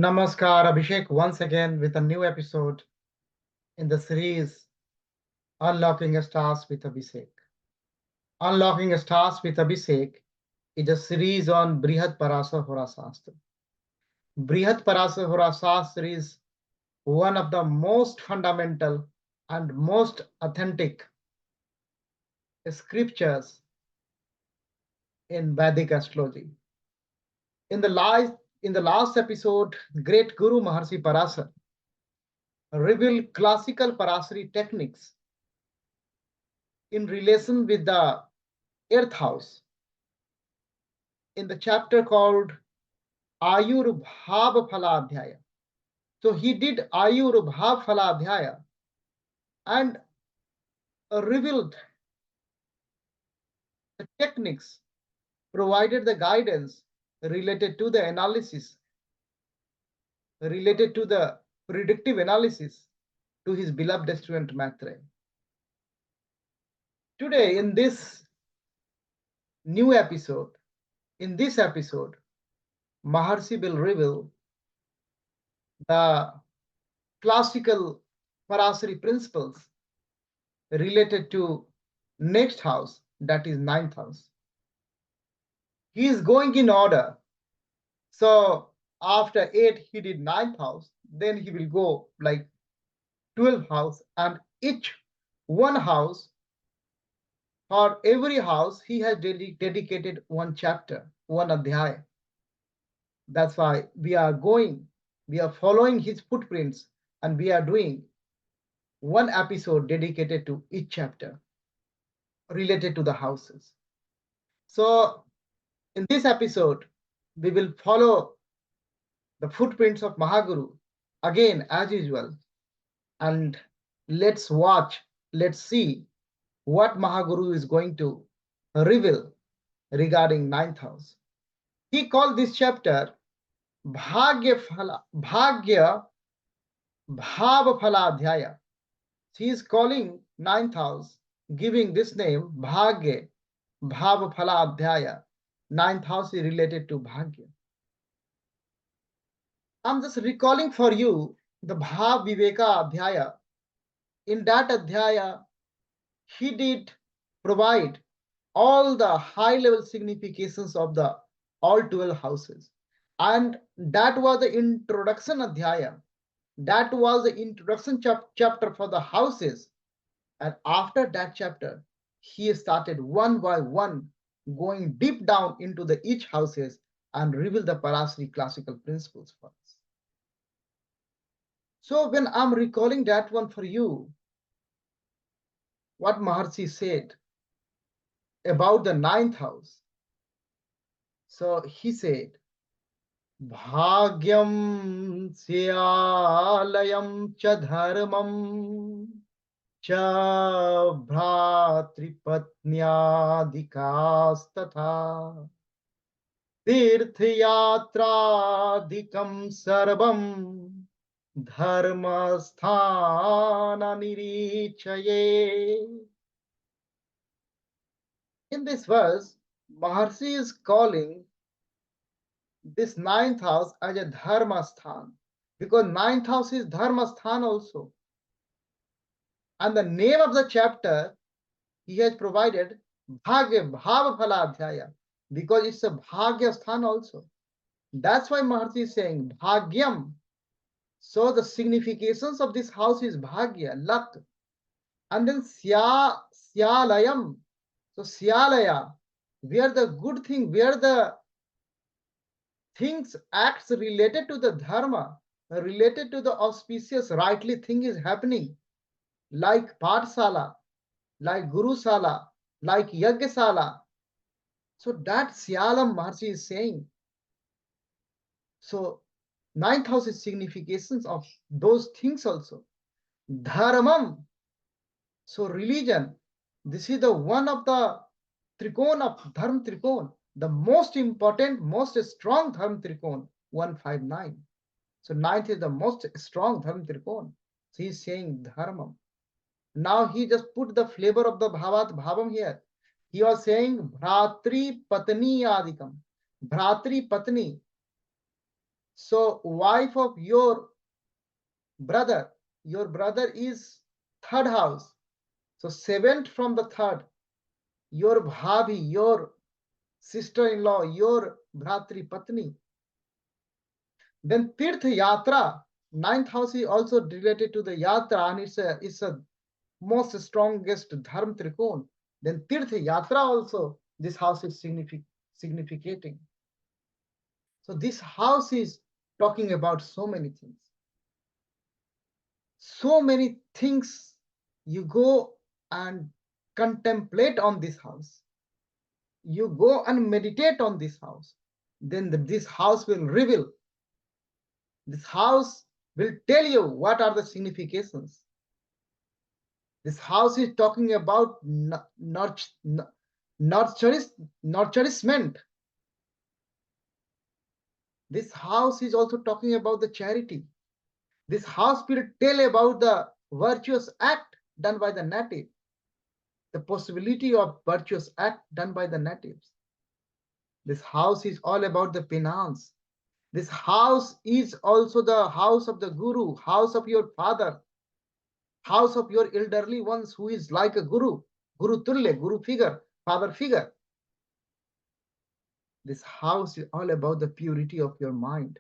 Namaskar, Abhishek, once again with a new episode in the series Unlocking Stars with Abhishek. Unlocking Stars with Abhishek is a series on Brihat Parashara Hora Shastra. Brihat Parashara Hora Shastra is one of the most fundamental and most authentic scriptures in Vedic astrology. In the last episode, great Guru Maharshi Parashar revealed classical Parashari techniques in relation with the earth house in the chapter called Ayur Bhav Phaladhyaya. So he did Ayur Bhav Phaladhyaya and revealed the techniques, provided the guidance related to the analysis, related to the predictive analysis to his beloved student Maitre. Today, in this new episode, Maharshi will reveal the classical Parashari principles related to next house, that is ninth house. He is going in order. So after 8, he did ninth house. Then he will go like 12th house, and each one house, for every house, he has dedicated one chapter, one adhyaya. That's why we are following his footprints, and we are doing one episode dedicated to each chapter related to the houses. So in this episode, we will follow the footprints of Mahaguru again as usual, and let's see what Mahaguru is going to reveal regarding ninth house. He called this chapter Bhagya Bhav Phaladhyaya. He is calling ninth house, giving this name Bhagya Bhav Phaladhyaya. Ninth house is related to Bhagya. I'm just recalling for you the Bhav Viveka Adhyaya. In that Adhyaya, he did provide all the high level significations of the all 12 houses. And that was the introduction Adhyaya. That was the introduction chapter for the houses. And after that chapter, he started one by one going deep down into the each houses and reveal the Parashari classical principles for us. So when I'm recalling that one for you, what Maharshi said about the ninth house. So he said, Bhagyam Syalayam cha dharmam cha bhratripatnyadikas tatha tirthayatradikam sarvam dharmasthana nirichaye. In this verse, Maharshi is calling this ninth house as a dharma sthan, because ninth house is dharma sthan also. And the name of the chapter he has provided Bhagya Bhav Phaladhyaya, because it's a Bhagya sthan also. That's why Maharshi is saying Bhagyam. So the significations of this house is Bhagya, luck. And then Syalayam. So Syalaya, where the good thing, where the things, acts related to the dharma, related to the auspicious, rightly thing is happening, like Pathsala, like Gurusala, like Yajnasala. So that Syalam Maharshi is saying. So ninth house is significations of those things also. Dharmam. So religion. This is the one of the Trikon of Dharm Trikon. The most important, most strong Dharm Trikon, 159. So ninth is the most strong Dharm Trikon. So he's saying Dharmam. Now he just put the flavor of the Bhavam here. He was saying Bhratri Patni Adikam. Bhratri Patni. So wife of your brother is third house. So seventh from the third, your bhabi, your sister-in-law, your bhratri patni. Then tirth yatra, ninth house is also related to the yatra, and it's a most strongest dharm trikon. Then tirth yatra also, this house is significating. So this house is talking about so many things. So many things you go and contemplate on this house. You go and meditate on this house. Then this house will reveal. This house will tell you what are the significations. This house is talking about nurturement. This house is also talking about the charity. This house will tell about the virtuous act done by the native, the possibility of virtuous act done by the natives. This house is all about the penance. This house is also the house of the guru, house of your father, house of your elderly ones who is like a guru, guru tulya, guru figure, father figure. This house is all about the purity of your mind,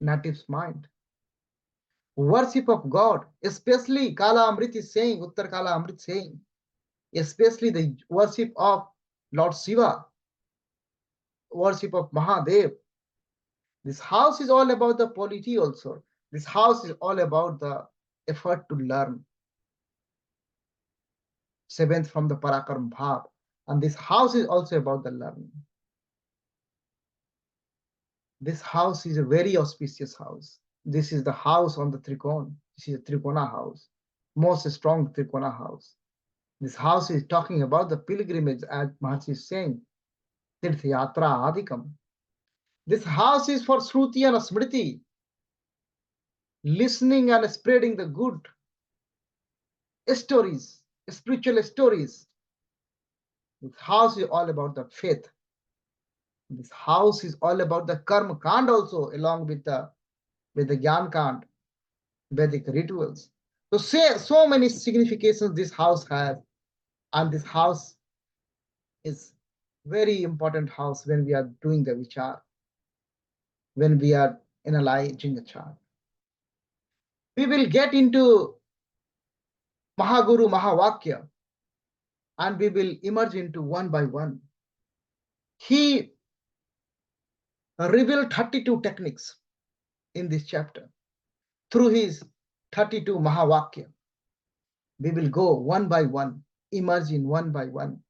native's mind. Worship of God, especially Kala Amrit is saying, Uttar Kala Amrit saying, especially the worship of Lord Shiva, worship of Mahadev. This house is all about the polity also. This house is all about the effort to learn. Seventh from the Parakaram Bhav. And this house is also about the learning. This house is a very auspicious house. This is the house on the Trikona. This is a Trikona house, most strong Trikona house. This house is talking about the pilgrimage, as Maharshi is saying, Tirth Yatra Adikam. This house is for Shruti and Smriti, listening and spreading the good stories, spiritual stories. This house is all about the faith. This house is all about the Karma Kand also, along with the Gyan Kand, Vedic rituals. So many significations this house has, and this house is very important house when we are doing the vichar, when we are analyzing the chart. We will get into Mahaguru Mahavakya, and we will emerge into one by one. He revealed 32 techniques in this chapter through his 32 Mahavakya. We will go one by one, emerge in one by one.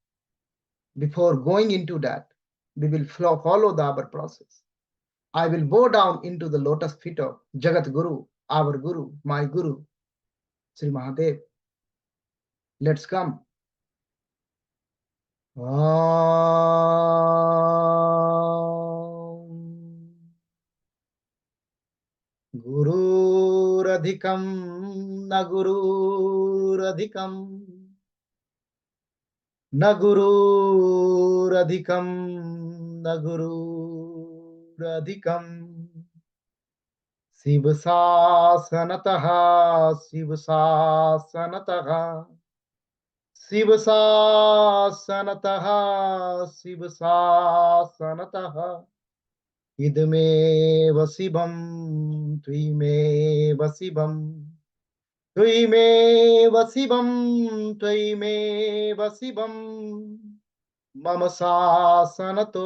Before going into that, we will follow the our process. I will bow down into the lotus feet of Jagat Guru, our Guru, my Guru, Sri Mahadev. Let's come. Gururadhikam na gururadhikam na gururadhikam na gururadhikam Shiv sasanataha Shiv sasanataha Shiv sasanataha Shiv sasanataha idmeva shivam tvimeva shivam tvimeva shivam tvimeva shivam mama sasanato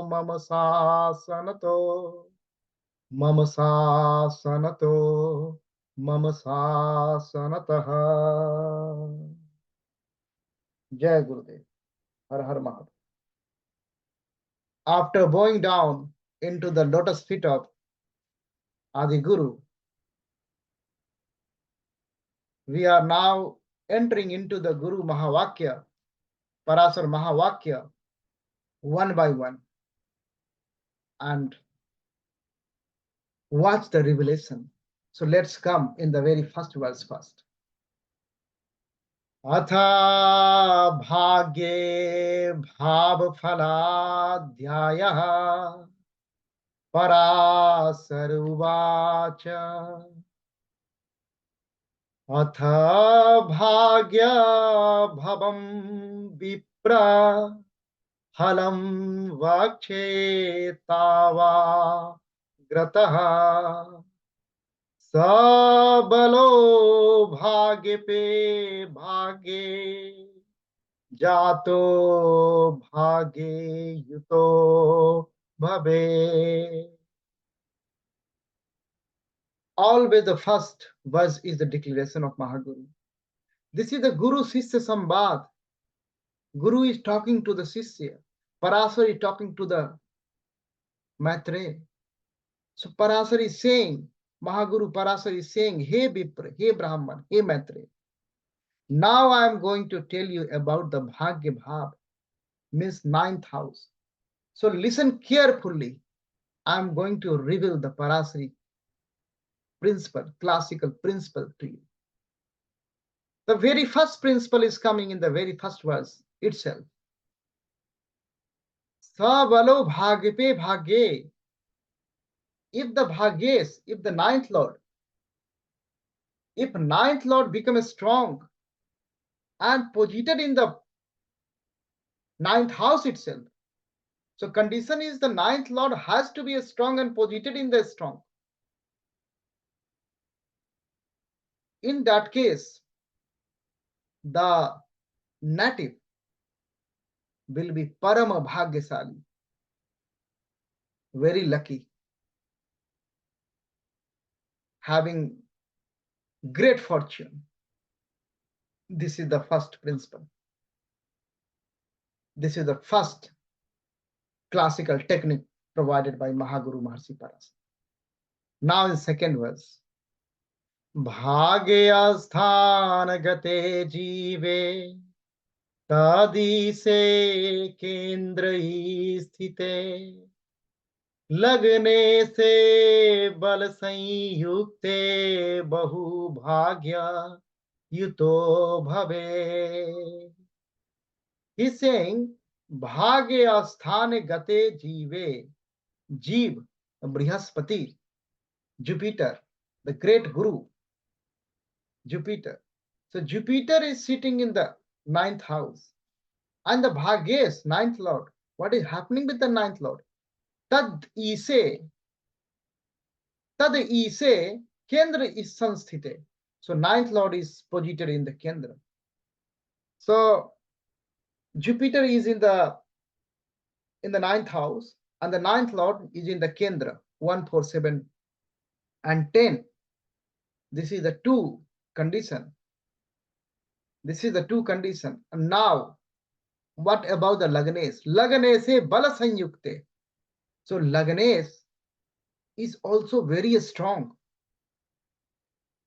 mama sasanato mama sasanato mama sasanataha. Jai Gurudev. Har Har Mahadev. After bowing down into the lotus feet of Adi Guru, we are now entering into the Guru Mahavakya, Parashara Mahavakya, one by one, and watch the revelation. So let's come in the very first verse first. Atha bhagye bhav phaladhyayah Parashara uvacha atha bhagya bhavam vipra halam vakshe tava grataha sabalo bhagye pe bhagye jato bhagye yuto bhave. Always the first verse is the declaration of Mahaguru. This is the Guru Sishya Sambad. Guru is talking to the Sishya. Parashara is talking to the Maitreya. So Parashara is saying, Mahaguru Parashara is saying, Hey Vipra, hey Brahman, hey Maitreya. Now I am going to tell you about the Bhagya Bhav, means ninth house. So listen carefully. I am going to reveal the Parashara principle, classical principle to you. The very first principle is coming in the very first verse itself. Sabalo bhagyape bhagye. If the bhagyes, if the ninth lord, if ninth lord becomes strong and posited in the ninth house itself, so condition is the ninth lord has to be strong and posited in the strong. In that case, the native will be parama bhagyasali, very lucky, having great fortune. This is the first principle. This is the first classical technique provided by Mahaguru Maharshi Parashara. Now in second verse, Bhagya sthan gate jive tadi se kendra sthite lagne se bal sanyukte bahu bhagya yuto bhave. He's saying, Bhagya sthane gate jive, Jeev, Brihaspati, Jupiter, the great Guru, Jupiter. So Jupiter is sitting in the ninth house. And the Bhagyes, ninth lord. What is happening with the ninth lord? Tad ise, Kendra is sanstite. So ninth lord is posited in the Kendra. So Jupiter is in the ninth house, and the ninth lord is in the Kendra, 1, 4, 7, and 10. This is the two condition. This is the two condition. And now, what about the Lagnes? Lagnes bala sanyukte. So Lagnes is also very strong.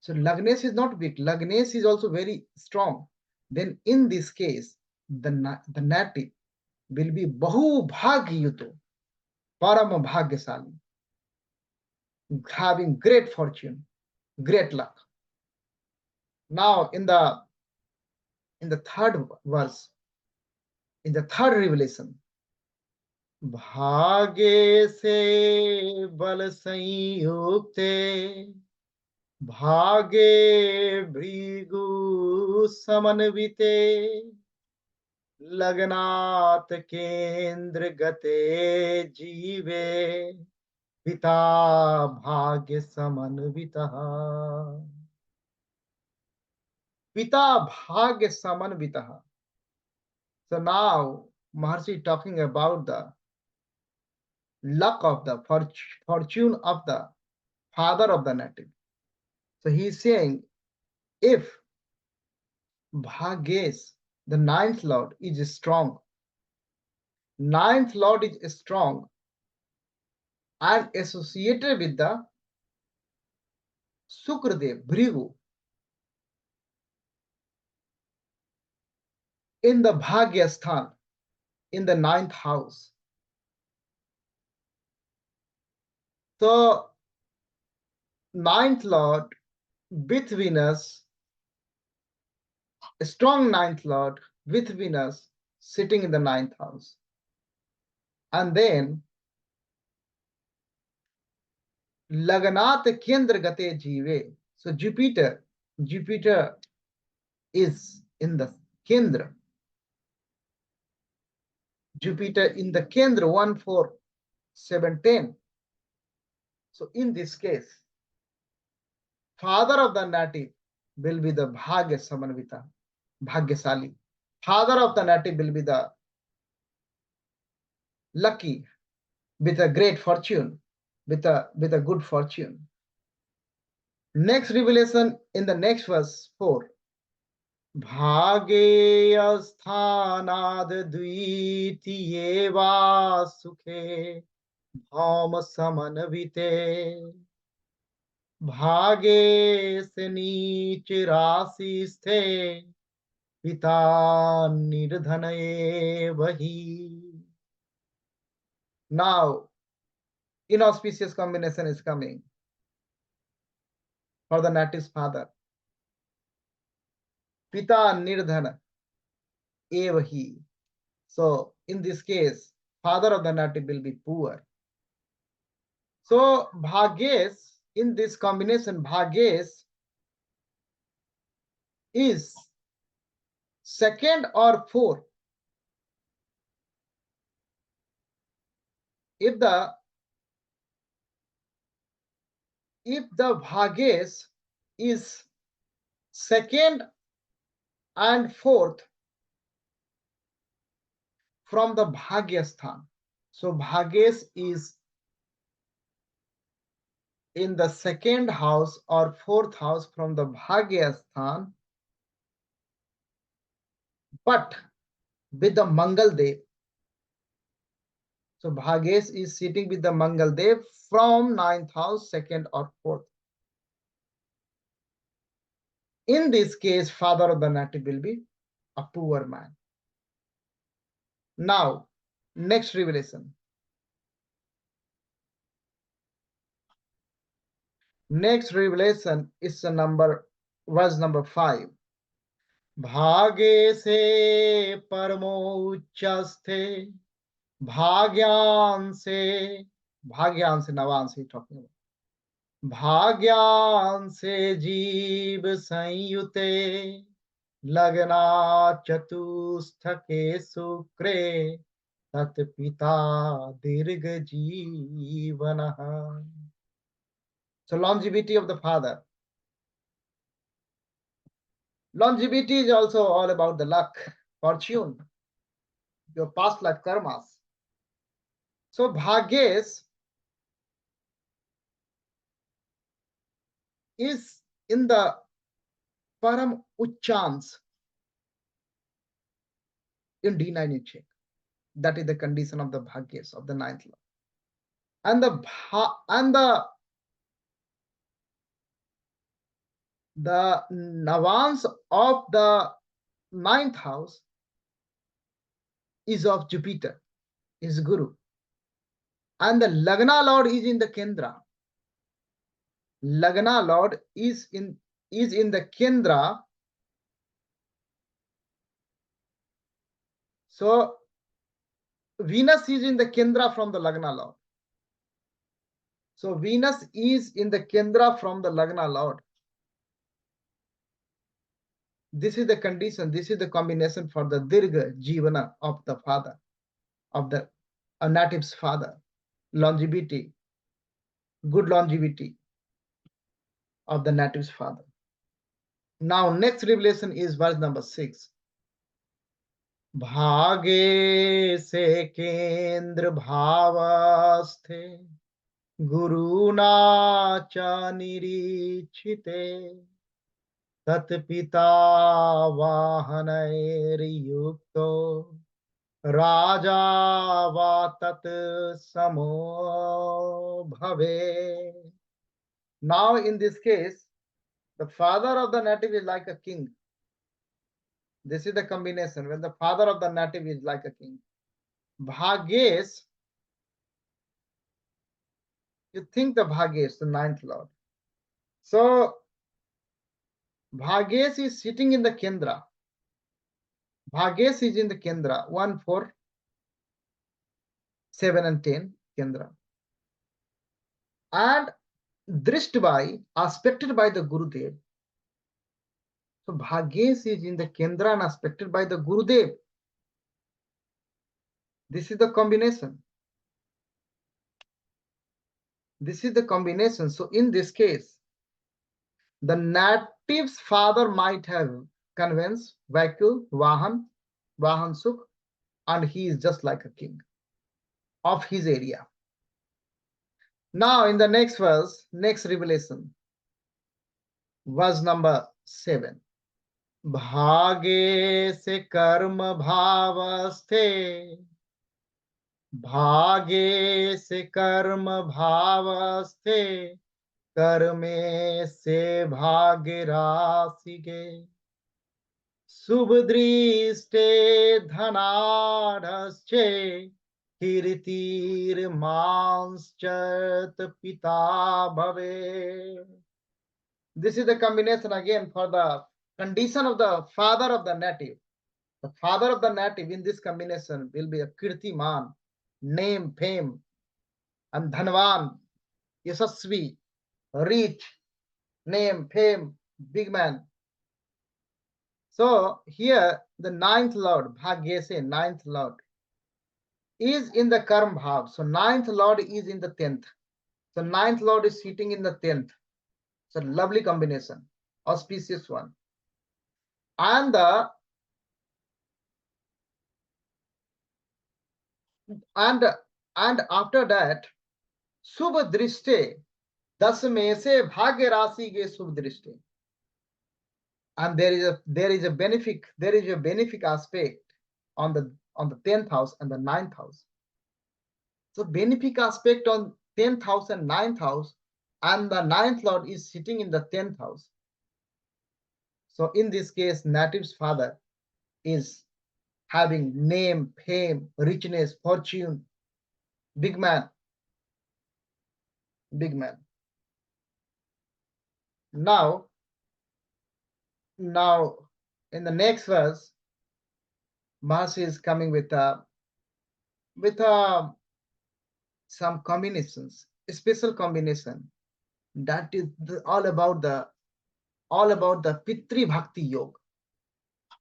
So Lagnes is not weak. Lagnes is also very strong. Then in this case, the native will be bahu bhagyuto, parama bhagyasali, having great fortune, great luck. Now in the third verse, in the third revelation, Bhage se bal sanyukte Bhage bhrigu samanvite Lagnat kendra gate jive Pita bhagya samanvitaha. Pita bhagya samanvitaha. So now Maharshi talking about the luck of the fortune of the father of the native. So he is saying, if Bhagyesh, the ninth lord, is strong, ninth lord is strong and associated with the Sukradev, Bhrigu, in the Bhagya Sthan, in the ninth house. So ninth lord with Venus, a strong ninth lord with Venus sitting in the ninth house. And then Laganat Kendra Gate Jive. So Jupiter is in the Kendra. Jupiter in the Kendra 1, 4, 7, 10. So in this case, father of the native will be the Bhagya Samanvita, Bhagyasali. Father of the native will be the lucky, with a great fortune, with a good fortune. Next revelation in the next verse 4. Bhage asthanad dvitiye va sukhe bhaum samanvite भागे से नीच राशि स्थे पिता निर्धन वही. Now inauspicious combination is coming for the native's father. Pita nirdhana evahi. So in this case, father of the native will be poor. So Bhagesh, in this combination, Bhagesh is second or fourth. If the Bhagesh is second and fourth from the Bhagyasthan, so Bhagesh is in the second house or fourth house from the Bhagyasthan, but with the Mangal Dev. So Bhagesh is sitting with the Mangal Dev from ninth house, second or fourth. In this case, father of the native will be a poor man. Now, next revelation. Next revelation is verse number 5. Bhage se parmochasthe bhagyan se navan se talking about. Bhagyan se jeev sanyute lagna chatusthake sukre tat pita dirgha jeevanaha. So longevity of the father. Longevity is also all about the luck, fortune, your past life karmas. So Bhagesh is in the Param Uchchans in D9 check. That is the condition of the Bhagesh of the ninth law. And the Navans of the ninth house is of Jupiter, is Guru. And the Lagna Lord is in the Kendra. Lagna Lord is in the Kendra. So Venus is in the Kendra from the Lagna Lord. So Venus is in the Kendra from the Lagna Lord. This is the condition, this is the combination for the Dirgha Jivana of the father, of the native's father. Longevity, good longevity of the native's father. Now next revelation is verse number 6. Bhage se kendra bhavasthe guruna cha nirichite tat pita vahanayr yukto raja va tat samo bhave. Now in this case, the father of the native is like a king. This is the combination when the father of the native is like a king. Bhagesh, you think the Bhagesh, the ninth lord. So Bhagesh is sitting in the Kendra. Bhagesh is in the Kendra 1, 4, 7 and 10 Kendra. And drished by, aspected by the Gurudev. So Bhagyesh is in the Kendra and aspected by the Gurudev. This is the combination. This is the combination. So in this case, the native's father might have convinced Vaikul, Vahan, Vahan Sukh, and he is just like a king of his area. Now in the next verse, next revelation, verse number 7. भागे से कर्म भावस्थे, भागे से कर्म भावस्थे, कर्मे से भाग्य राशि गे, शुभ दृष्टे धनाढ्यश्चे, कीर्तिर्मांश्चत पिता भवे. This is the combination again for the condition of the father of the native. The father of the native in this combination will be a Kirtiman, name, fame, and Dhanvan, Yasasvi, rich, name, fame, big man. So here the ninth lord, Bhagyese, ninth lord, is in the Karm Bhav. So ninth lord is in the 10th. So ninth lord is sitting in the 10th. So lovely combination, auspicious one. And after that, Subh Drishte, 10 में से भाग्य राशि के शुभ दृष्टि. And there is a benefic aspect on the 10th house and the 9th house. So benefic aspect on 10th house and 9th house, and the 9th lord is sitting in the 10th house. So in this case, native's father is having name, fame, richness, fortune, big man. Now in the next verse, Mahasi is coming with some combinations, a special combination that is all about the Pitri Bhakti Yoga.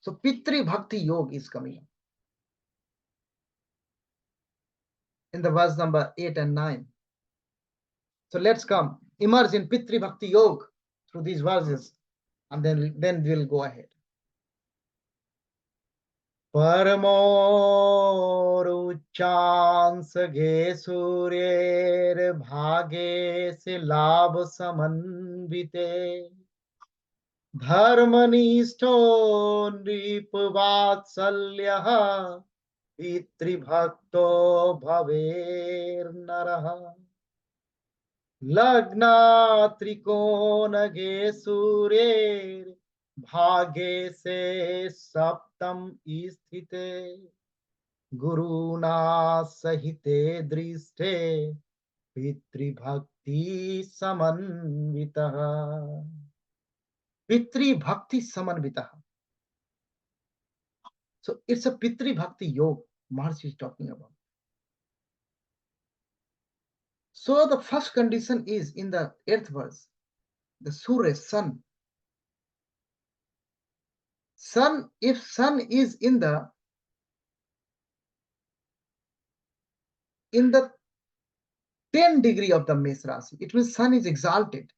So Pitri Bhakti Yoga is coming in the verse number 8 and 9. So let's come immerse in Pitri Bhakti Yoga through these verses, and then we'll go ahead. परमोरुच्चांस गे सूर्येर भागे से लाभ समन्विते, धर्मनिष्ठो नृपवात्सल्यः, पितृभक्तो भवेर्नरः, लग्ना त्रिकोणगे सूर्येर भागे से सप्तम स्थिते, गुरुना सहिते दृष्टे, पितृभक्ति समन्वितः. पितृभक्ति समन्वितः. So it's a Pitri Bhakti Yoga Maharshi is talking about. So the first condition is in the 8th verse, the Surya, sun. Sun, if sun is in the 10 degree of the Mesh Rasi, it means sun is exalted.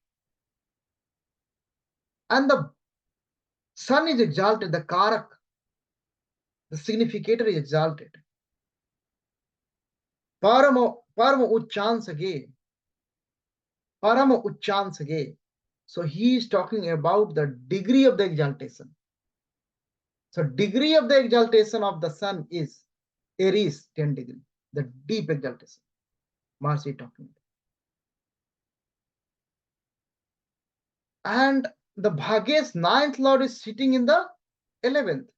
And the sun is exalted, the Karak, the significator is exalted. Parama Uchchansage. Parama Uchchansage. So he is talking about the degree of the exaltation. So degree of the exaltation of the sun is Aries 10 degree, the deep exaltation. Mahasi talking about. And the Bhagye's 9th lord is sitting in the 11th.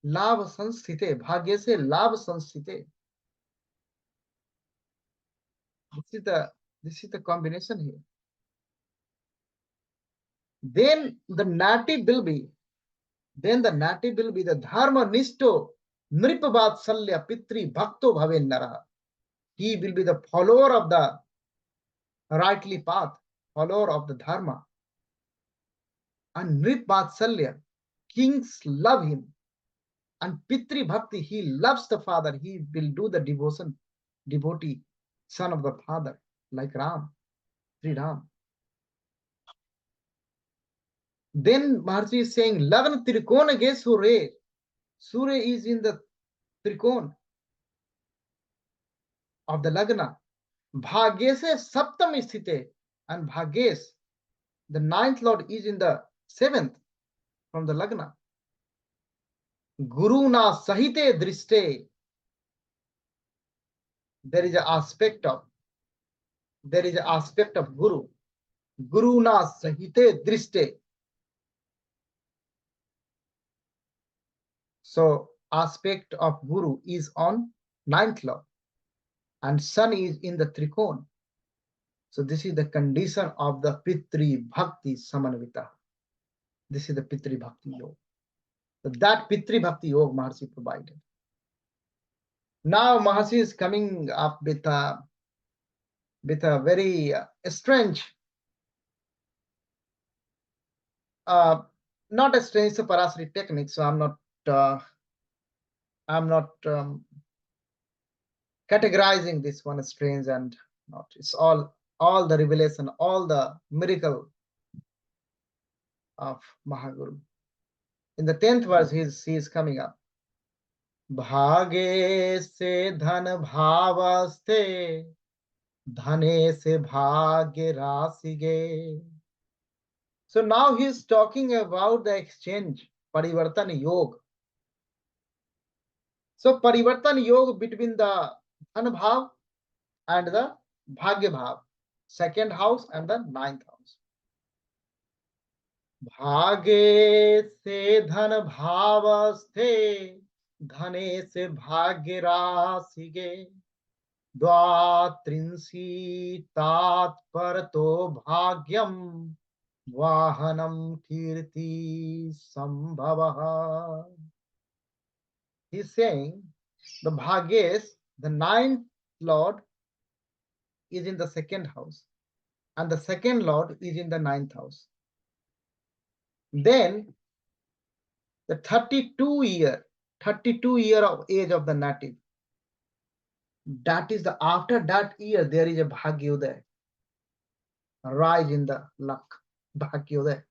Lav Sanstite. Bhagye se Lav Sanstite. This is the combination here. Then the native will be the Dharma Nishto Nripavatsalya Pitri Bhakto Bhaven Naraha. He will be the follower of the rightly path. follower of the Dharma. And Nrit Vatsalya, kings love him. And Pitri Bhakti, he loves the father. He will do the devotee, son of the father, like Ram, Sri Ram. Then Maharshi is saying, Lagna Trikona ge Surya. Surya is in the Trikon of the Lagna. Bhagyese Saptam Sthite. And Bhagyes, the ninth lord, is in the seventh from the Lagna. Guruna Sahite Driste. There is an aspect of Guru. Guruna Sahite Driste. So aspect of Guru is on ninth lord, and sun is in the Trikon. So this is the condition of the Pitri Bhakti Samanvita. This is the Pitri Bhakti Yoga. So that Pitri Bhakti Yoga Maharshi provided. Now Maharshi is coming up with a very strange, not a strange Parashara technique. So I'm not categorizing this one as strange and not. It's all the revelation, all the miracle of Mahaguru. In the 10th verse, he is coming up. Bhage se dhan bhavaste, dhane se bhagya rasige. So now he is talking about the exchange, Parivartan Yoga. So Parivartan Yoga between the Dhan Bhav and the Bhagya Bhav, second house and the ninth house. Bhage se dhan bhavaste, dhane se bhagya rasige, dvatrinsi tat parato bhagyam, vahanam kirti sambhavaha. He's saying the Bhagyes, the ninth lord, is in the second house, and the second lord is in the ninth house. Then the 32 year of age of the native, that is the after that year there is a Bhagyodaya, rise in the luck, Bhagyodaya.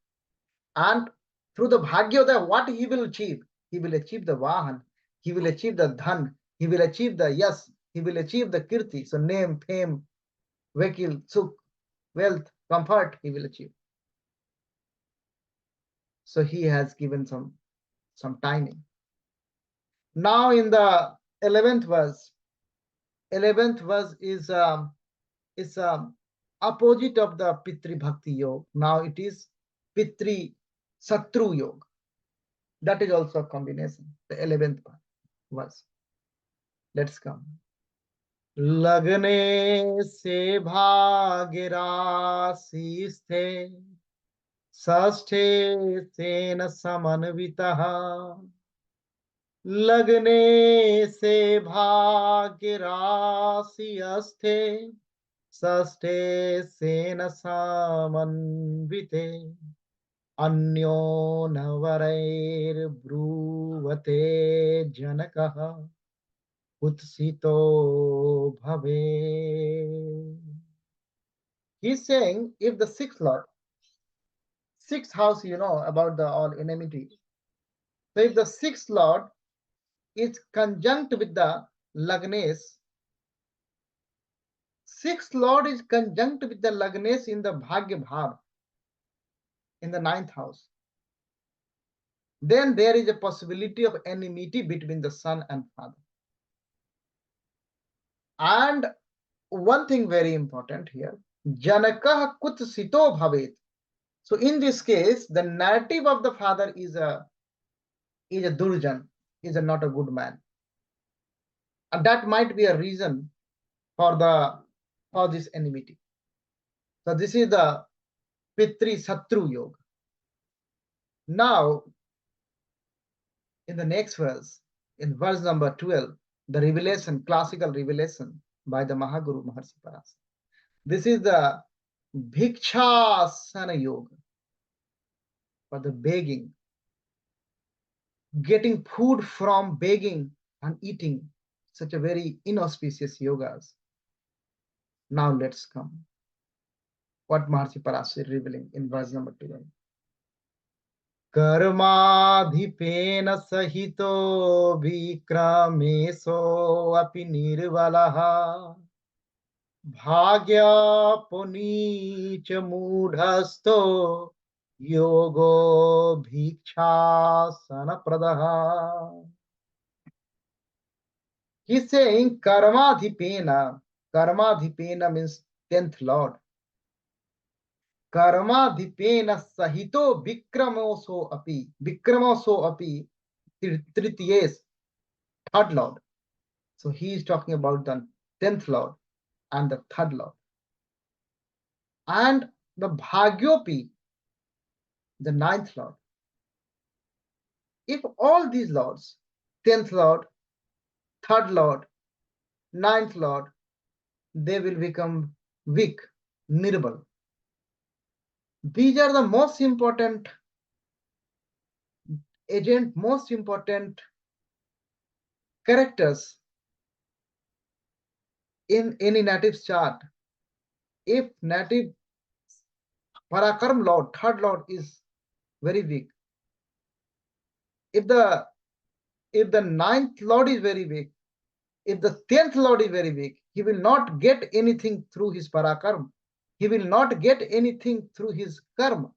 And through the Bhagyodaya, what he will achieve? He will achieve the Vahan, he will achieve the Dhan, he will achieve the Yas, he will achieve the Kirti, so name, fame, vehicle, sukh, wealth, comfort, he will achieve. So he has given some timing. Now in the 11th verse is opposite of the Pitri Bhakti Yoga. Now it is Pitri Satru Yoga. That is also a combination. The 11th verse. Let's come. Lagne se bhagirasi sthe, sasthe sena samanvitaha. Lagne se bhagirasi asthe, sasthe sena samanvite. Anyo navarair bruvate janakaha, utsito bhave. He's saying if the sixth lord, sixth house, you know about the all enmity. So if the sixth lord is conjunct with the Lagnes, sixth lord is conjunct with the Lagnes in the Bhagya Bhav, in the ninth house, then there is a possibility of enmity between the son and father. And one thing very important here, Janakah kutsito bhavet. So in this case, the native of the father is a Durjan, is not a good man. And that might be a reason for this enmity. So this is the Pitri Satru Yoga. Now, in the next verse, in verse number 12, the revelation, classical revelation by the Mahaguru Maharshi Parashara. This is the Bhikshasana yoga, for the begging, getting food from begging and eating, such a very inauspicious yogas. Now let's come. What Maharshi Parashara is revealing in verse number 2. Karmadhipena sahito vikrameso api nirvalaha bhagya punicha mudhasto yogo bhikshasana pradaha. He's saying karmadhipena. Karmadhipena means 10th Lord. Karmadhipena sahito vikramoso api. Vikramoso api, tritiyes, third Lord. So he is talking about the 10th Lord and the third Lord. And the Bhagyopi, the 9th Lord. If all these lords, 10th Lord, third Lord, 9th Lord, they will become weak, nirbal. These are the most important agent, most important characters in any native's chart. If native Parakaram Lord, third Lord is very weak, if the 9th Lord is very weak, if the 10th Lord is very weak, he will not get anything through his Parakarma. He will not get anything through his karma.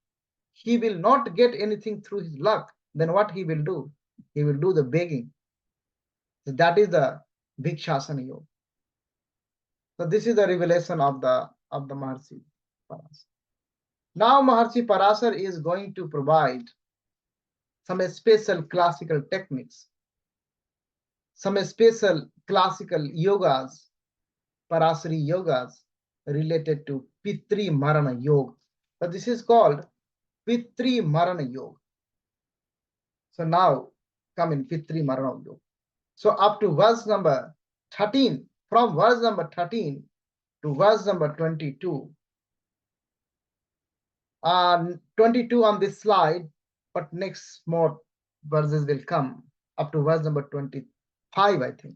He will not get anything through his luck. Then what he will do? He will do the begging. So that is the Bhikshasana Yoga. So this is the revelation of the Maharshi Parashara. Now Maharshi Parashara is going to provide some special classical techniques, some special classical yogas, Parashari yogas related to Pitri Marana Yoga. So this is called Pitri Marana Yoga. So now come in Pitri Marana Yoga. So up to verse number 13, from verse number 13 to verse number 22. 22 on this slide, but next more verses will come up to verse number 25, I think.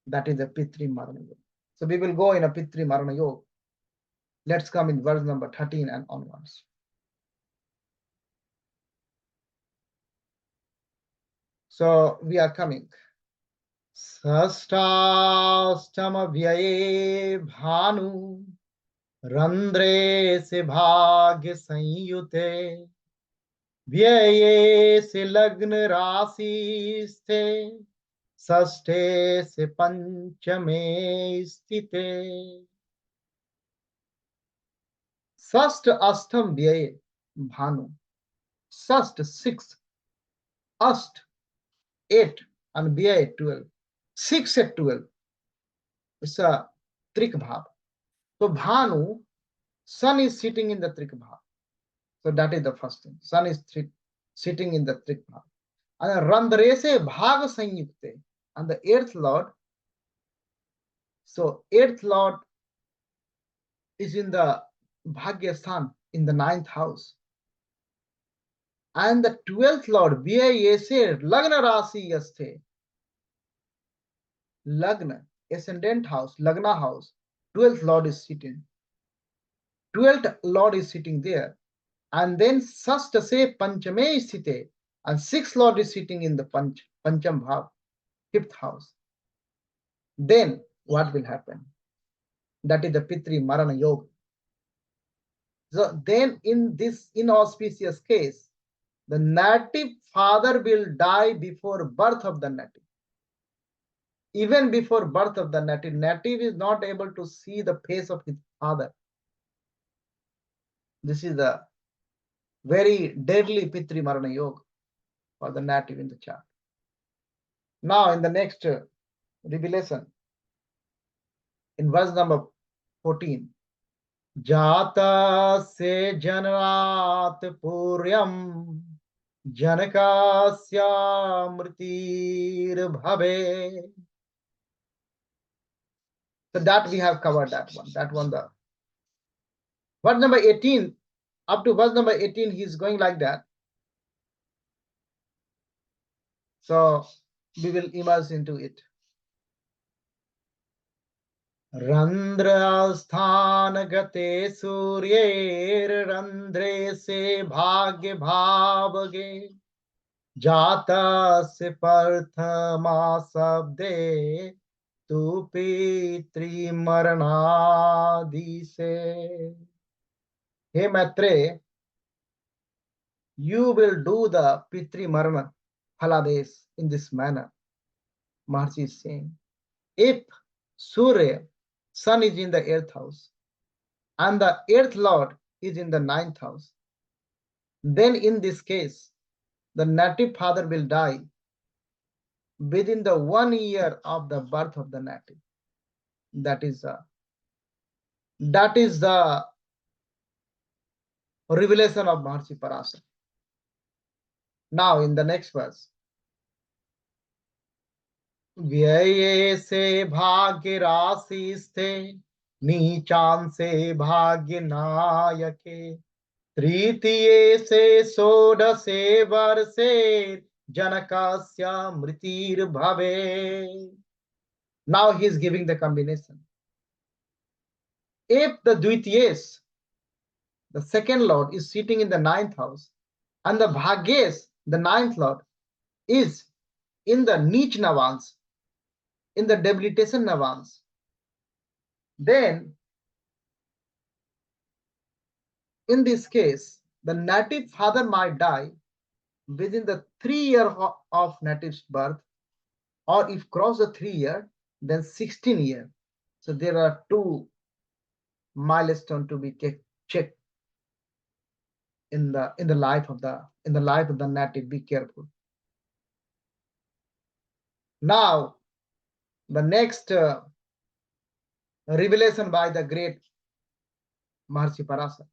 That is a Pitri Marana Yoga. So we will go in a Pitri Marana Yoga. Let's come in verse number 13 and onwards. So we are coming. Sastashtama vyaye bhanu randre se bhagya sanyute vyaye se lagna rasi ste sashte se panchame sthite. Sast ashtam vyaye bhanu. Sast 6, ast 8, and vyaye 12. 6 at 12. It's a Trik Bhav. So Bhanu, sun is sitting in the Trik Bhav. So that is the first thing. Sun is sitting in the Trik Bhav. And Randrese Bhaga Sanyukte. And the 8th Lord. So 8th Lord is in the Bhagya Sthan, in the 9th house. And the 12th Lord, Vyayese Lagna Rasi Yaste. Lagna, ascendant house, Lagna house. 12th Lord is sitting. 12th Lord is sitting there. And then Sasta se Panchame Sthite. And 6th Lord is sitting in the Pancham Bhav, 5th house. Then what will happen? That is the Pitri Marana Yoga. So then in this inauspicious case, the native father will die before birth of the native. Even before birth of the native, native is not able to see the face of his father. This is the very deadly Pitri Marana Yoga for the native in the chart. Now in the next revelation, in verse number 14, Jata se janat puryam janakasya mritir bhave. So that we have covered that one. Verse number 18, up to verse number 18, he is going like that. So we will immerse into it. रंध्र स्थान गते सूर्येर रंध्रे से भाग्य भाव गे जाता से प्रथमा शब्दे तू पितृमरणादि से. हे Maitreya, you will do the Pitri Marana Halades in this manner. Maharshi is saying, if Surya, sun is in the 8th house, and the 8th lord is in the 9th house, then in this case, the native father will die within the 1 year of the birth of the native. That is the revelation of Maharshi Parashara. Now in the next verse, व्यय से भाग्य राशि स्थे नीचान से भाग्य Nike तृतीय से षोडशे वर्षे जनकस्य मृतिर्भवे. Now he is giving the combination. If the Dvitiyes, the second lord, is sitting in the 9th house, and the Bhagyes, the 9th lord, is in the Neech Navans, in the debilitation Navans, then in this case, the native father might die within the 3 year of native's birth, or if cross the 3 year, then 16 year. So there are 2 milestones to be checked in the life of the native. Be careful. Now the next revelation by the great Maharshi Parashara.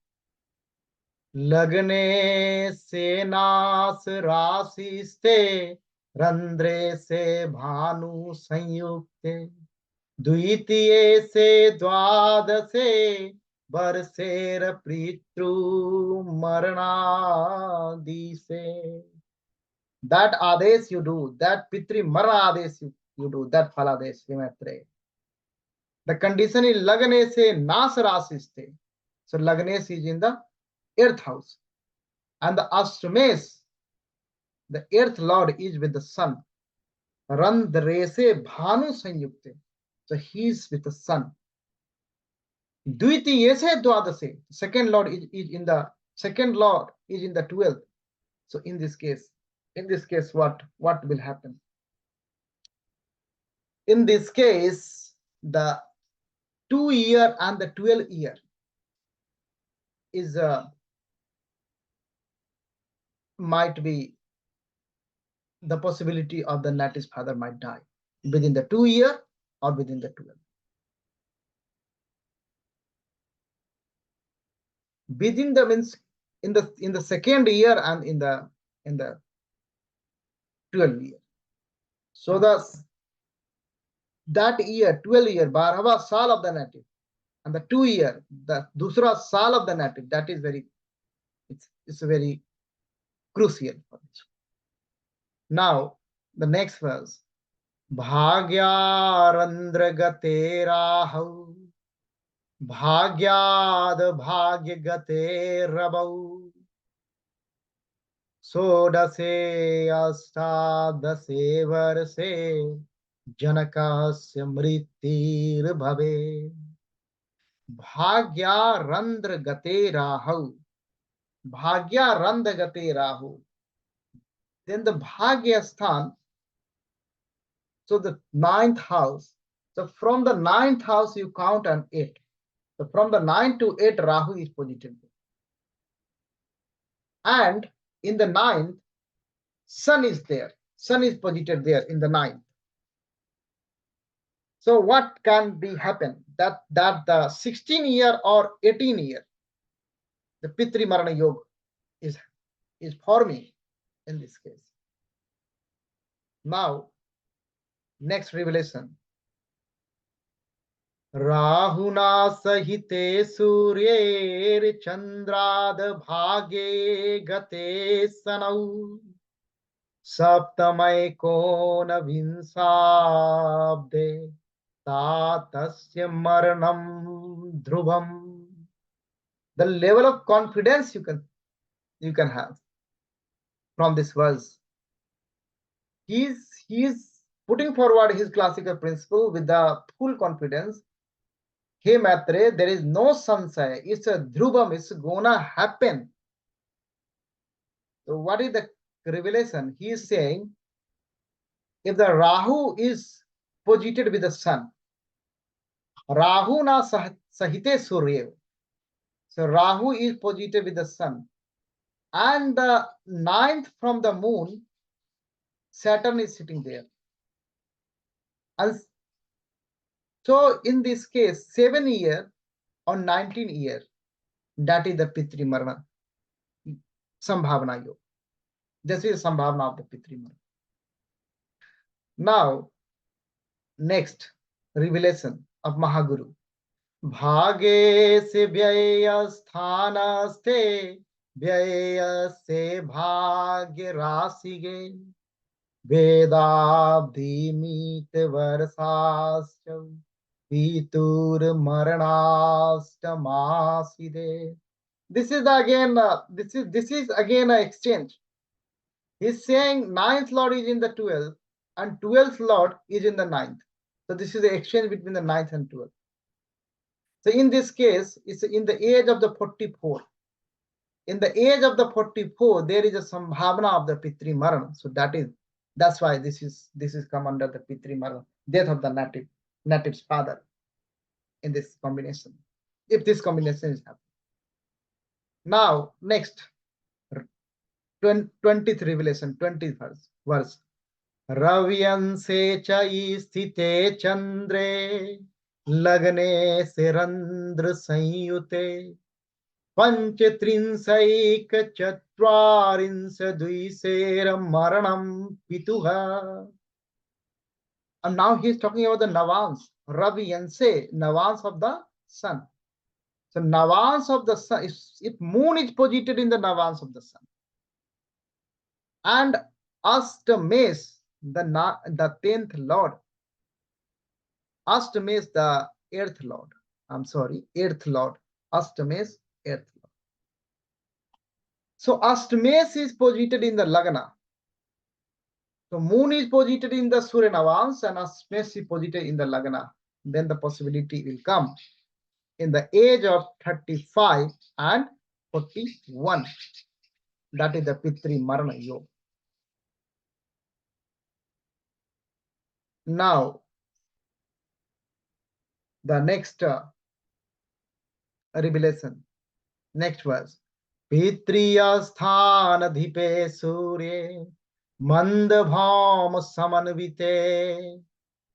लगने से नास राशि से रंध्रे से भानु संयुक्त द्वितीय से द्वादशे वर्षेर पितृ मरणादि से. That Adesh you do, that pitri marana Adesh you do, that फलादेश हिमैत्रेय. The condition is लगने से नास राशि से. So Lagnes is in the 8th house, and the Ashtames, the 8th lord, is with the sun. Randrese Bhanu Sanyukte. So he is with the sun. Dvitiyese Dwadase. Second lord is in the 12th. So in this case, what will happen? In this case, the 2 year and the 12 year is might be the possibility of the native's father might die within the 2 year or within the 12. Within the means in the 2nd year and in the 12 year. So that year, 12 year, 12वां साल of the native, and the 2 year, the दूसरा साल of the native, that is very, it's very crucial for this. Now the next verse. भाग्यारंध्र गते राहु भाग्याद भाग्य गते रबौ षोडशे अष्टादशे वर्षे जनकस्य मृत्युर्भवे. भाग्यारंध्र गते राहु, भाग्यारंध्र गते Rahu. Then the Bhagya Sthan, so the 9th house. So from the 9th house you count an 8. So from the 9 to 8 Rahu is posited. And in the 9th, sun is there. Sun is posited there in the 9th. So what can be happen? That the 16 year or 18 year, the Pitri Marana Yoga is forming in this case. Now, next revelation. Rahuna sahite suryer chandrad bhage gate sanau saptamay kona vinsabde tatasya maranam dhruvam. The level of confidence you can have from this verse. He's putting forward his classical principle with the full confidence. Hey Matre, there is no sansaya. It's a dhrubam. It's gonna happen. So what is the revelation? He is saying, if the Rahu is posited with the sun, Rahu na sahite surya. So Rahu is posited with the sun, and the ninth from the moon, Saturn is sitting there. And so in this case, 7 year or 19 year, that is the Pitri Marana Sambhavana Yoga. This is Sambhavana of the Pitri Marana. Now, next revelation of Mahaguru. Bhage se vyaya sthanaste vyaya se bhagya rasige vedabdimit varsasya pitur maranastamaside. This is again this is again an exchange. He's saying ninth lord is in the 12th and 12th lord is in the ninth. So this is the exchange between the ninth and 12th. So in this case, it's in the age of the 44. In the age of the 44, there is a sambhavana of the Pitri Marana. So that's why this is come under the Pitri Marana, death of the native's father in this combination. If this combination is happening. Now, next 20th revelation, 20th verse. Raviyanse cha sthite chandre लग्ने से रंध्र संयुते पंचत्रिंशैक चत्वारिंश द्विशेर मरणम पितुः. And now he is talking about the Navans. Ravi and say Navans of the sun. So Navans of the sun, if moon is posited in the Navans of the sun, and Ashtames, the 10th lord, Ashtames, the 8th lord. I'm sorry, 8th lord. Ashtames, 8th lord. So Ashtames is posited in the Lagna. So moon is posited in the Surya Navans and Ashtames is posited in the Lagna. Then the possibility will come in the age of 35 and 41. That is the Pitri Marana Yoga. Now, the next revelation, next verse. Pitriya sthana dhipe surye mandabham samanvite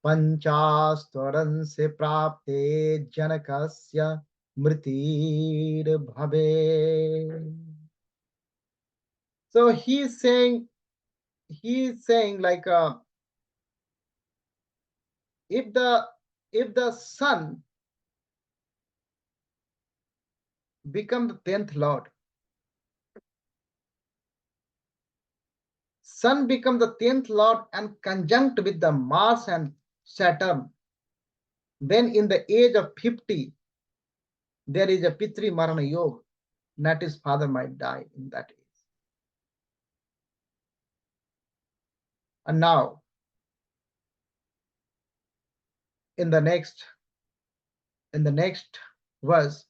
panchastvaran se prapte janakasya mritir bhave. So he's saying like if the sun become the 10th lord, sun become the 10th lord and conjunct with the Mars and Saturn, then in the age of 50 there is a Pitri Marana Yoga, that his father might die in that age. And now in the next verse,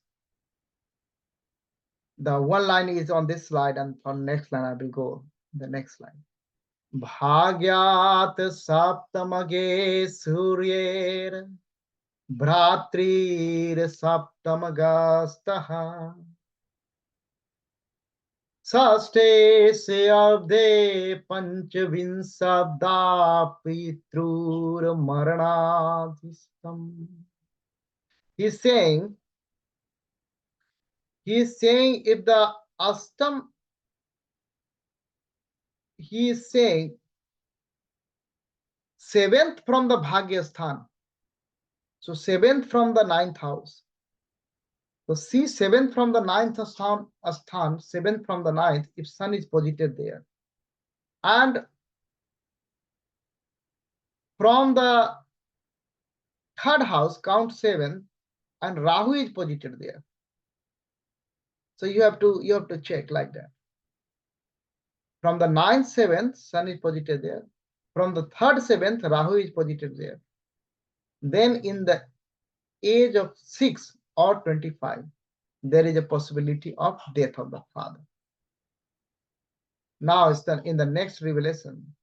the one line is on this slide, and on next line I will go the next line. Bhagyat saptamage suryer bhratrir saptamagastaha saste se abde panchavinsabda pitrur maranadhistam. He's saying if the astam, he is saying 7th from the Bhagya Sthan. So 7th from the 9th house. So see 7th from the 9th asthan, 7th from the 9th, if sun is posited there. And from the 3rd house, count 7, and Rahu is posited there. So you have to check like that. From the 9th, 7th, sun is posited there. From the 3rd, 7th, Rahu is posited there. Then in the age of 6 or 25, there is a possibility of death of the father. Now it's in the next revelation.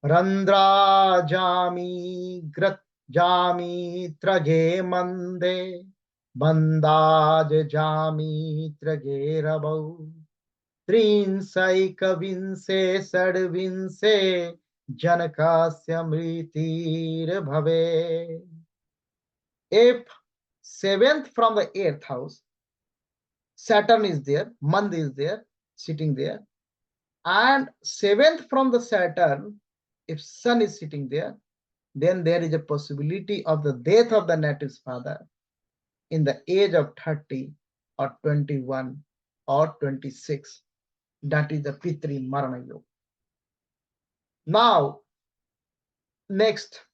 Randra jami grat jami trage mande bandaj jami trage rabau त्रिंसैक विंसे षड्विंसे जनकस्य मृतिर भवे. If 7th from the 8th house, Saturn is there, Mand is there, sitting there, and 7th from the Saturn, if Sun is sitting there, then there is a possibility of the death of the native's father in the age of 30 or 21 or 26. That is the Pitri Marana Yoga. Now, next,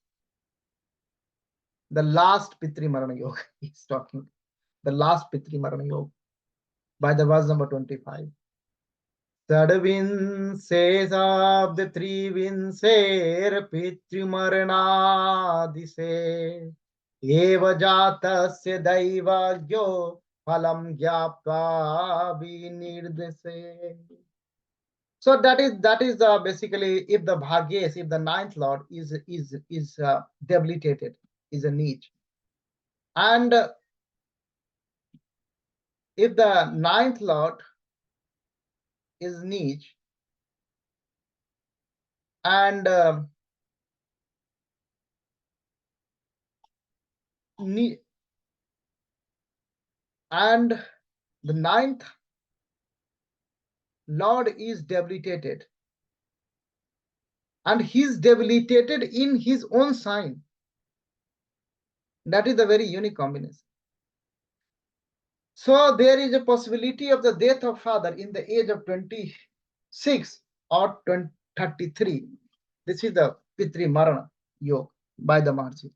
the last Pitri Marana Yoga is talking. The last Pitri Marana Yoga by the verse number 25. Sadvin says of the 3 vinser Pitri Marana dise eva jatasya daivagyo phalam gyapka vinirdase. So that is basically, if the Bhagyes, if the 9th lord is debilitated, is a niche, and if the 9th lord is niche, and the 9th lord is debilitated, and he is debilitated in his own sign. That is a very unique combination. So there is a possibility of the death of father in the age of 26 or 33. This is the Pitri Marana Yoga by the Maharshi.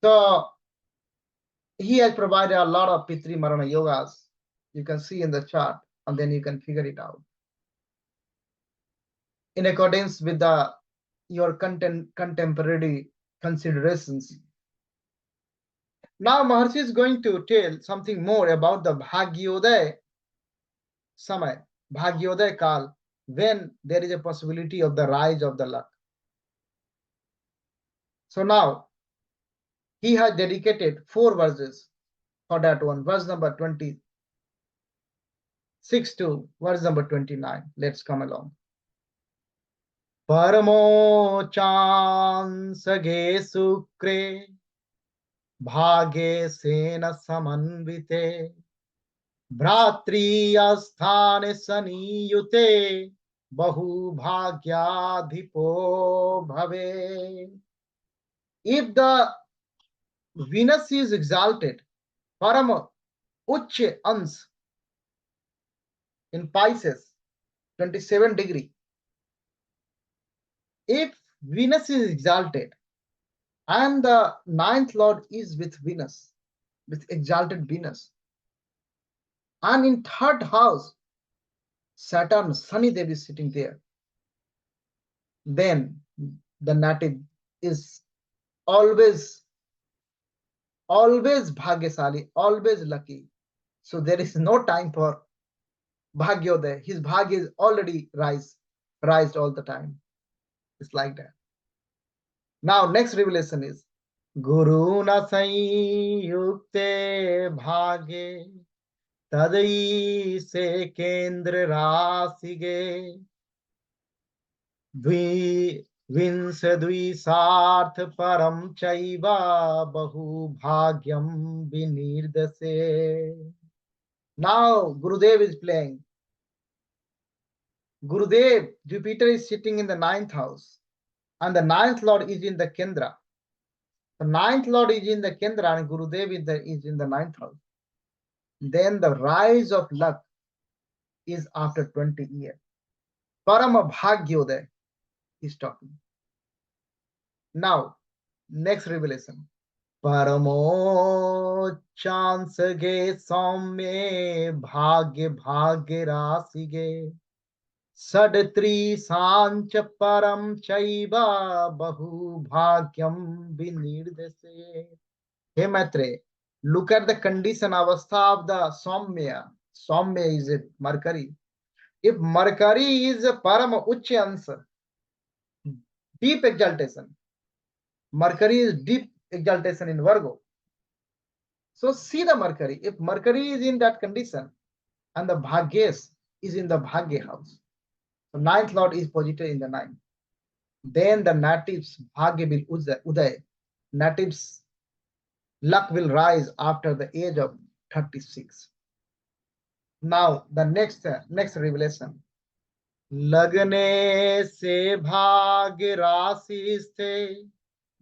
So he has provided a lot of Pitri Marana Yogas. You can see in the chart, and then you can figure it out in accordance with your contemporary considerations. Now Maharshi is going to tell something more about the Bhagyodaya Samay, Bhagyodaya Kal, when there is a possibility of the rise of the luck. So now he has dedicated 4 verses for that one, verse number 26 to verse number 29. Let's come along. Paramo chansage sukre bhage sena samanvite भ्रातृस्थाने सनियुते बहुभाग्याधिपो भवे. If the Venus is exalted, Parama Uche Ans in Pisces, 27 degree. If Venus is exalted and the 9th lord is with Venus, with exalted Venus, and in 3rd house, Saturn, Sunny Dev is sitting there, then the native is always Bhagyasali, always lucky. So there is no time for Bhagyodaya. His Bhagya is already rised all the time. It's like that. Now, next revelation is Guru na Sanyukte Bhage Tadai se Kendra Rasige Vinsadvisarth Param Chaiva Bahu Bhagyam Vinirdase. Now Gurudev is playing. Gurudev, Jupiter is sitting in the 9th house, and the 9th lord is in the Kendra. The ninth Lord is in the Kendra and Gurudev is in the ninth house. Then the rise of luck is after 20 years. Parama Bhagyodaya is talking. Now, next revelation. Paramo chance ge somme bhagya bhagya rasi ge sadtri sancha param chaiva bahu bhagyam vinirdase. Hey Maitre, look at the condition avastha of the Soumya. Soumya is a Mercury. If Mercury is a Parama Uchyansa, deep exaltation. Mercury is deep exaltation in Virgo. So see the Mercury. If Mercury is in that condition and the Bhagyes is in the Bhagya house, so ninth Lord is posited in the ninth. Then the natives Bhagya will Uday. Natives luck will rise after the age of 36. Now the next revelation. लगने से भाग्य राशि से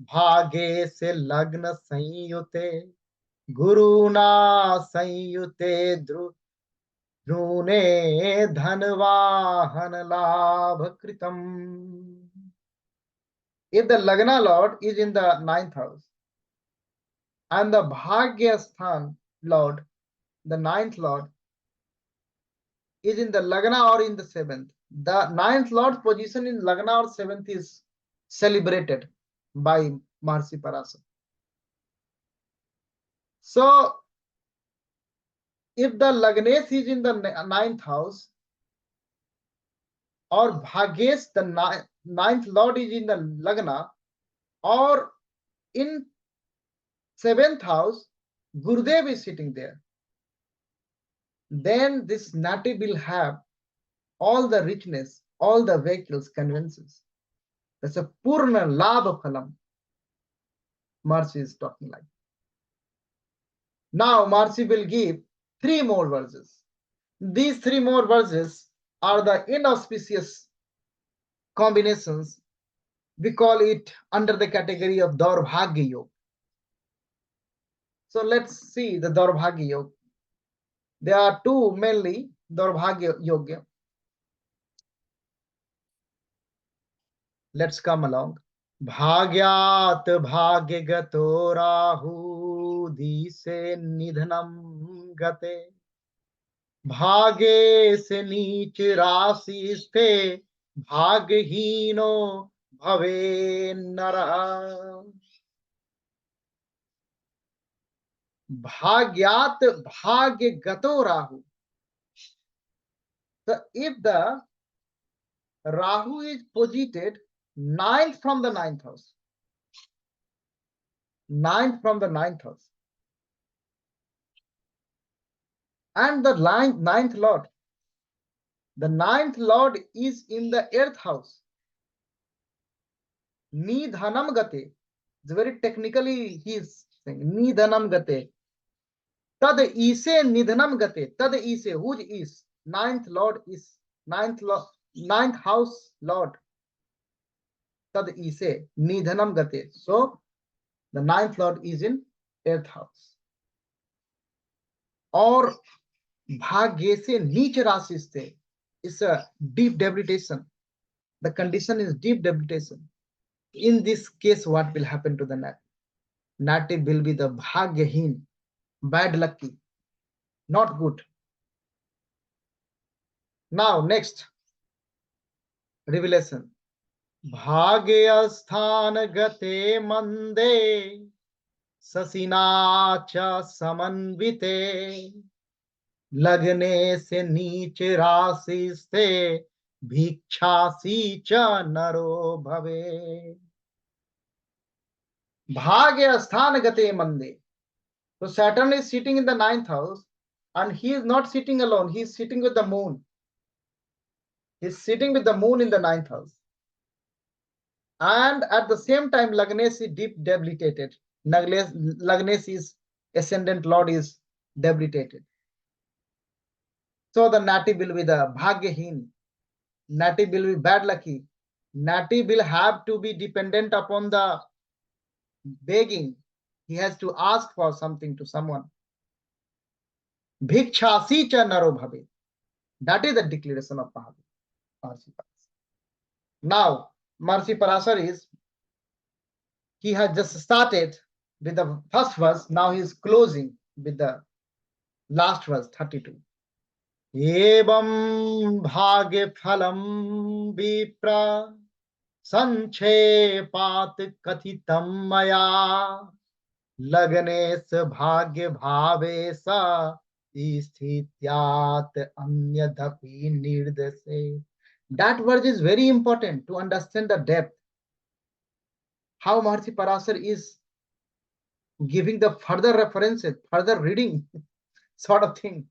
भाग्य से लग्न संयुते गुरुना संयुते ध्रुने धनवाहन लाभ कृतम. If the Lagna Lord is in the ninth house and the Bhagya Sthan Lord, the ninth Lord, is in the Lagna or in the seventh, the ninth Lord's position in Lagna or seventh is celebrated by Maharishi Parashara. So, if the Lagnesh is in the ninth house or Bhagyesh, the ninth Lord is in the Lagna or in seventh house, Gurudev is sitting there, then this native will have all the richness, all the vehicles, conveyances. That's a Purna Labha Phalam. Maharishi is talking like. Now Maharishi will give 3 more verses. These 3 more verses are the inauspicious combinations. We call it under the category of Daurbhagya Yoga. So let's see the Daurbhagya Yoga. There are 2 mainly Daurbhagya Yoga. Let's come along. Bhagyat bhagya gato rahu dise nidhanam gate भाग्य से नीच राशि स्थे भाग्यहीनो भवे नरः. Bhagyat bhagya gato rahu. So if the Rahu is posited ninth from the ninth house, ninth from the ninth house, and the ninth Lord, the ninth Lord is in the 8th house, nidhanam gate. It's very technically he is saying nidhanam gate. Tad ise nidhanam gate. Tad ise, who is ninth Lord is ninth house Lord. Tad ise nidhanam gate. So the ninth Lord is in 8th house. Or bhagye se neech rashi sthe. It's a deep debilitation. The condition is deep debilitation. In this case, what will happen to the native? Native will be the bhagyahin, bad lucky, not good. Now, next revelation. Bhagya sthana gate mande sasina cha samanvite लग्ने से नीच राशि से भिक्षासी च नरो भवे. Bhagya sthana gate mande. So Saturn is sitting in the ninth house and he is not sitting alone. He is sitting with the moon. He is sitting with the moon in the ninth house. And at the same time, Lagnesh is deep debilitated. Lagnesh is ascendant Lord is debilitated. So the native will be the bhagyahin. Native will be bad lucky. Native will have to be dependent upon the begging. He has to ask for something to someone. Bhikshasi cha naro bhave. That is the declaration of Mahasi Parasar. Now, Mahasi Parasar is, he has just started with the first verse. Now he is closing with the last verse, 32. Evam bhagya phalam vipra संक्षेपात कथितम मया लगनेस भाग्य भावे सा स्थित्यात अन्यदपि निर्देशे. That verse is very important to understand the depth, how Maharishi Parasar is giving the further references, further reading sort of thing.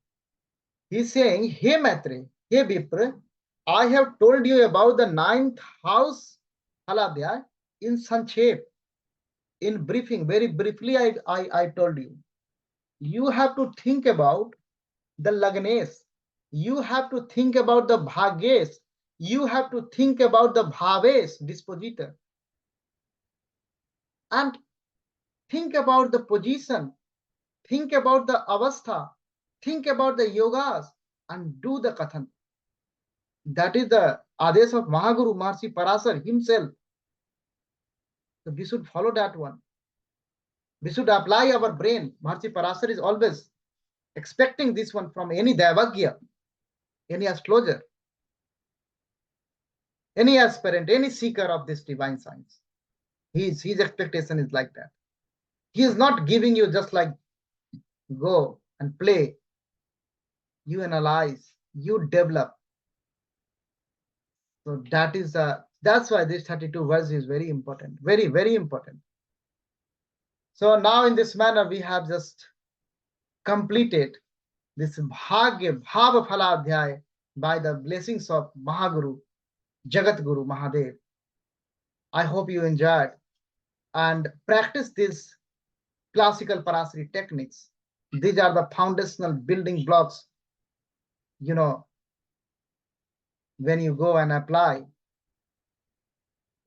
He's saying, hey Maitre, hey Vipra, I have told you about the ninth house Haladhyay in Sanchep, in briefing, very briefly I told you. You have to think about the Lagnes, you have to think about the Bhagyesh, you have to think about the Bhavesh, dispositor, and think about the position, think about the Avastha, think about the yogas, and do the Kathan. That is the Adesh of Mahaguru Maharishi Parasar himself. So we should follow that one. We should apply our brain. Maharishi Parasar is always expecting this one from any Devagya, any astrologer, any aspirant, any seeker of this divine science. His expectation is like that. He is not giving you just like go and play. You analyze, you develop. So that's why this 32 verse is very important, very, very important. So now in this manner, we have just completed this Bhagya Bhav Phaladhyay by the blessings of Mahaguru, Jagat Guru Mahadev. I hope you enjoyed and practice these classical Parasari techniques. These are the foundational building blocks. You know, when you go and apply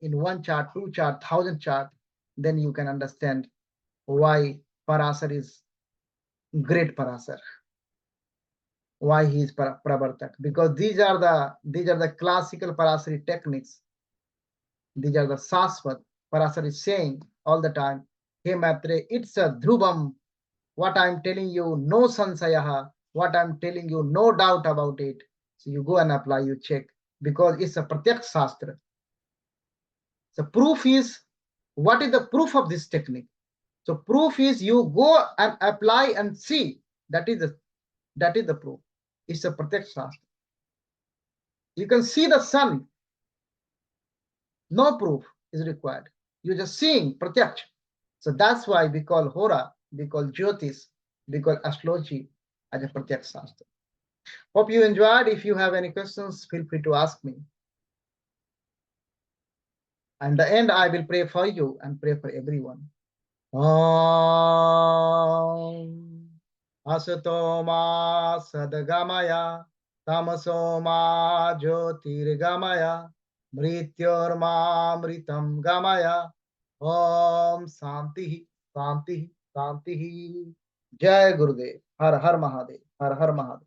in one chart, two chart, 1,000 chart, then you can understand why Parasar is great Parasar, why he is Pravartak, because these are the classical Parasari techniques. These are the Sasvat. Parasar is saying all the time, hey Maitre, it's a Dhrubam. What I'm telling you, no Sansayaha. What I'm telling you, no doubt about it. So you go and apply, you check, because it's a Pratyak Shastra. The proof is, what is the proof of this technique? So proof is you go and apply and see. That is the proof. It's a Pratyak Shastra. You can see the sun. No proof is required. You're just seeing Pratyaksh. So that's why we call Hora, we call Jyotish, we call astrology as a Pratyak Shastra. Hope you enjoyed. If you have any questions, feel free to ask me. And the end, I will pray for you and pray for everyone. Om Asato ma sadgamaya tamaso ma jyotirgamaya mrityorma mritam gamaya. Om Santi Santi Santi. Jai Gurudev. Har Har Mahadev. Har Har Mahadev.